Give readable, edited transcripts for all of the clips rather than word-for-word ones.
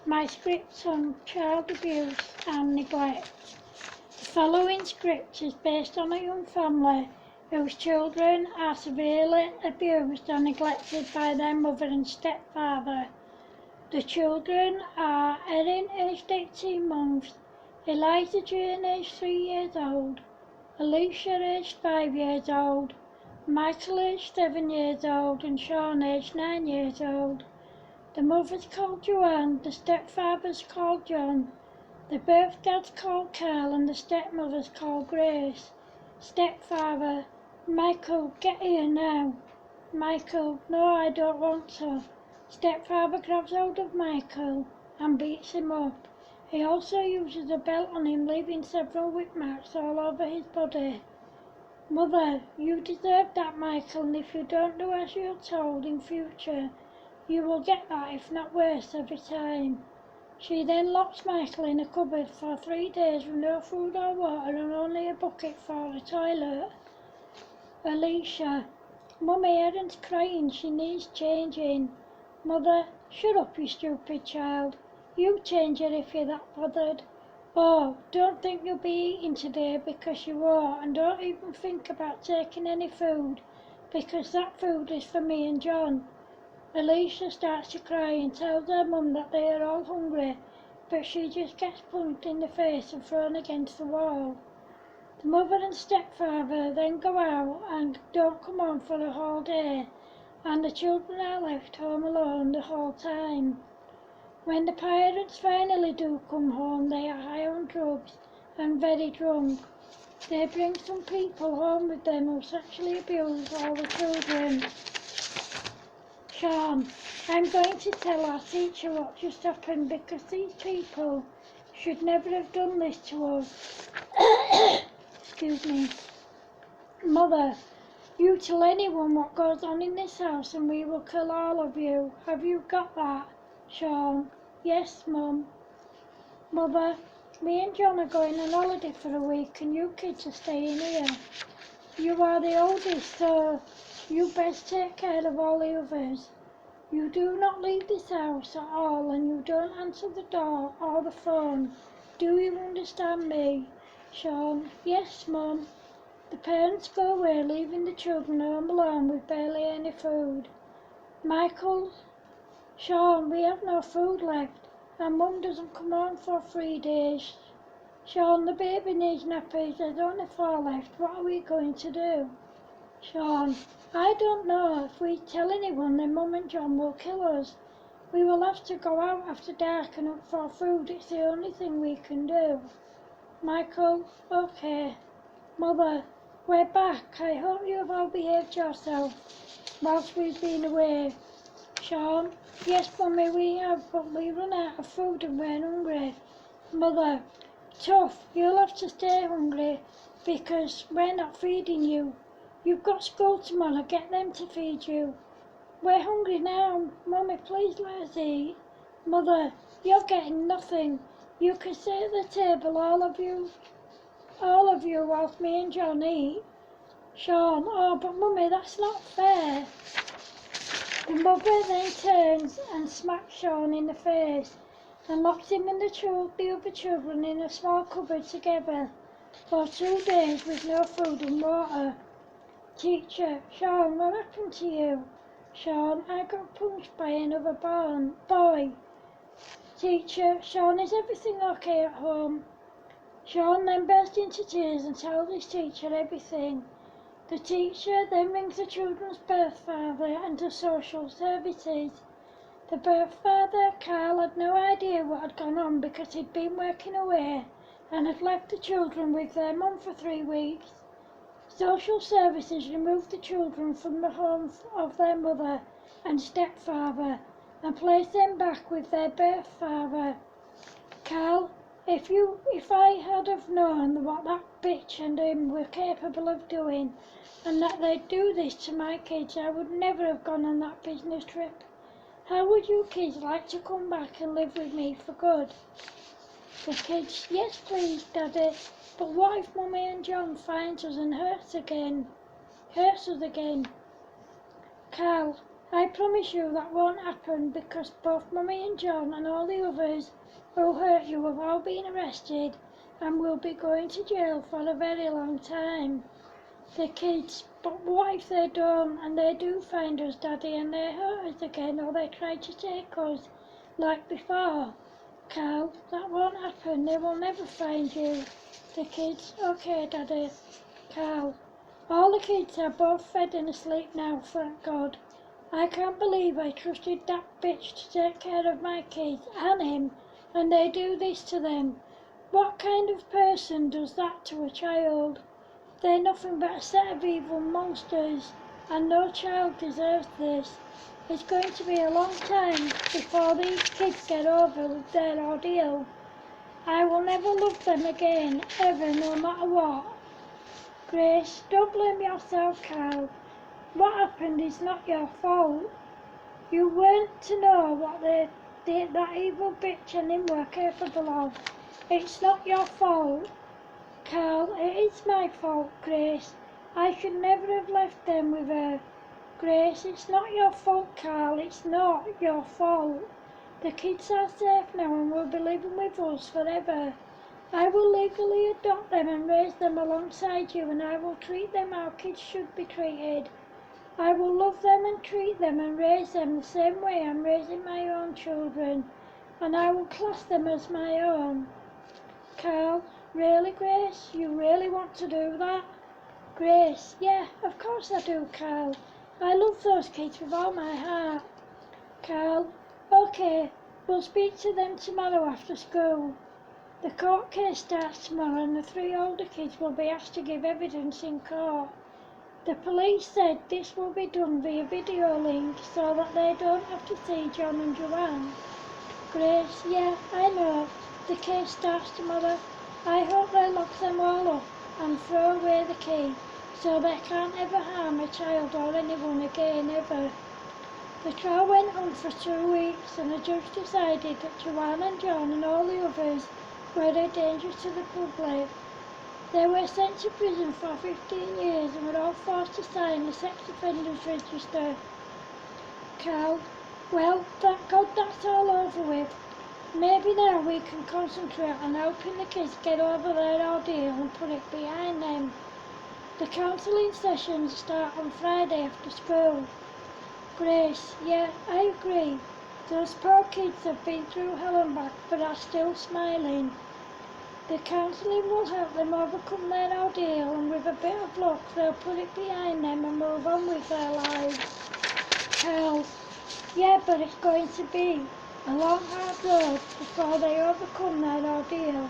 My script on child abuse and neglect. The following script is based on a young family whose children are severely abused and neglected by their mother and stepfather. The children are Erin, aged 18 months, Eliza Jane, aged 3 years old, Alicia, aged 5 years old, Michael, aged 7 years old, and Sean, aged 9 years old. The mother's called Joanne, the stepfather's called John, the birth dad's called Carl, and the stepmother's called Grace. Stepfather: Michael, get here now. Michael: no, I don't want to. Stepfather grabs hold of Michael and beats him up. He also uses a belt on him, leaving several whip marks all over his body. Mother: you deserve that, Michael, and if you don't do as you're told in future, you will get that, if not worse, every time. She then locks Michael in a cupboard for 3 days with no food or water and only a bucket for a toilet. Alicia: Mummy, Erin's crying, she needs changing. Mother: shut up, you stupid child. You change her if you're that bothered. Oh, don't think you'll be eating today because you won't, and don't even think about taking any food because that food is for me and John. Alicia starts to cry and tells her mum that they are all hungry, but she just gets punched in the face and thrown against the wall. The mother and stepfather then go out and don't come home for the whole day, and the children are left home alone the whole time. When the parents finally do come home, they are high on drugs and very drunk. They bring some people home with them who sexually abuse all the children. Sean: I'm going to tell our teacher what just happened because these people should never have done this to us. Excuse me. Mother: you tell anyone what goes on in this house and we will kill all of you. Have you got that? Sean: yes, Mum. Mother: me and John are going on holiday for a week and you kids are staying here. You are the oldest, so you best take care of all the others. You do not leave this house at all and you don't answer the door or the phone. Do you understand me? Sean: yes, Mum. The parents go away, leaving the children home alone with barely any food. Michael: Sean, we have no food left and Mum doesn't come home for 3 days. Sean: the baby needs nappies, there's only 4 left. What are we going to do? Sean: I don't know. If we tell anyone, then Mum and John will kill us. We will have to go out after dark and look for food. It's the only thing we can do. Michael: okay. Mother: we're back. I hope you have all behaved yourself whilst we've been away. Sean: yes, Mummy, we have, but we run out of food and we're hungry. Mother: tough. You'll have to stay hungry because we're not feeding you. You've got school tomorrow, get them to feed you. We're hungry now. Mummy, please let us eat. Mother: you're getting nothing. You can sit at the table, all of you, whilst me and John eat. Sean: oh, but Mummy, that's not fair. The mother then turns and smacks Sean in the face and locks him and the other children in a small cupboard together for 2 days with no food and water. Teacher: Sean, what happened to you? Sean: I got punched by another boy. Teacher: Sean, is everything okay at home? Sean then bursts into tears and tells his teacher everything. The teacher then rings the children's birth father and the social services. The birth father, Carl, had no idea what had gone on because he'd been working away and had left the children with their mum for 3 weeks. Social services removed the children from the home of their mother and stepfather and placed them back with their birth father. Carl: if I had have known what that bitch and him were capable of doing and that they'd do this to my kids, I would never have gone on that business trip. How would you kids like to come back and live with me for good? The kids: yes, please, Daddy. But what if Mummy and John finds us and hurts us again? Carl: I promise you that won't happen because both Mummy and John and all the others who hurt you have all been arrested and will be going to jail for a very long time. The kids, but what if they don't and they do find us, Daddy, and they hurt us again or they try to take us like before? Carl, that won't happen. They will never find you. The kids, okay, Daddy. Carl, all the kids are both fed and asleep now, thank God. I can't believe I trusted that bitch to take care of my kids and him, and they do this to them. What kind of person does that to a child? They're nothing but a set of evil monsters, and no child deserves this. It's going to be a long time before these kids get over their ordeal. I will never love them again, ever, no matter what. Grace, don't blame yourself, Carl. What happened is not your fault. You weren't to know what that evil bitch and him were capable of. It's not your fault. Carl, it is my fault, Grace. I should never have left them with her. Grace, it's not your fault, Carl. It's not your fault. The kids are safe now and will be living with us forever. I will legally adopt them and raise them alongside you, and I will treat them how kids should be treated. I will love them and treat them and raise them the same way I'm raising my own children, and I will class them as my own. Carl, really, Grace? You really want to do that? Grace, yeah, of course I do, Carl. I love those kids with all my heart. Carl, okay, we'll speak to them tomorrow after school. The court case starts tomorrow and the 3 older kids will be asked to give evidence in court. The police said this will be done via video link so that they don't have to see John and Joanne. Grace, yeah, I know. The case starts tomorrow. I hope they lock them all up and throw away the key so they can't ever harm a child or anyone again, ever. The trial went on for 2 weeks and the judge decided that Joanne and John and all the others were a danger to the public. They were sent to prison for 15 years and were all forced to sign the sex offenders register. Carl, well, thank God that's all over with. Maybe now we can concentrate on helping the kids get over their ordeal and put it behind them. The counselling sessions start on Friday after school. Grace, yeah, I agree. Those poor kids have been through hell and back but are still smiling. The counselling will help them overcome their ordeal and with a bit of luck they'll put it behind them and move on with their lives. Carl, yeah, but it's going to be a long hard road before they overcome their ordeal.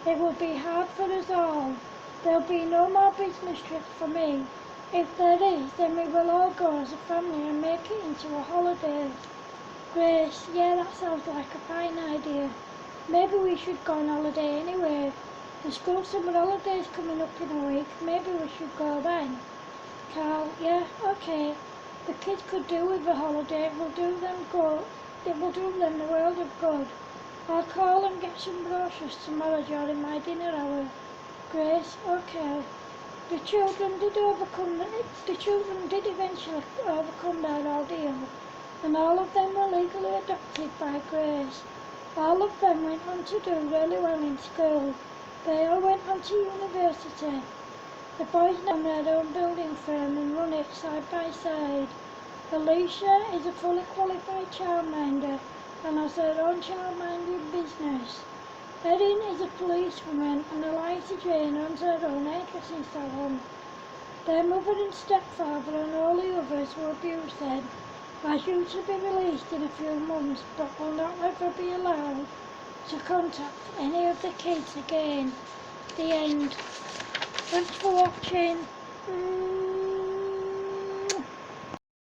It will be hard for us all. There'll be no more business trips for me. If there is, then we will all go as a family and make it into a holiday. Grace, yeah, that sounds like a fine idea. Maybe we should go on holiday anyway. The school summer holiday's coming up in a week. Maybe we should go then. Carl, yeah, okay. The kids could do with a holiday. It will do them good. It will do them the world of good. I'll call and get some brochures tomorrow during my dinner hour. Grace, okay. The children did eventually overcome their ordeal, and all of them were legally adopted by Grace. All of them went on to do really well in school. They all went on to university. The boys now own their own building firm and run it side by side. Alicia is a fully qualified childminder and has her own childminding business. Erin is a policewoman and Eliza Jane owns her own hairdressing salon. Their mother and stepfather and all the others who abused them are due to be released in a few months but will not ever be allowed to contact any of the kids again. The end. Thanks for watching.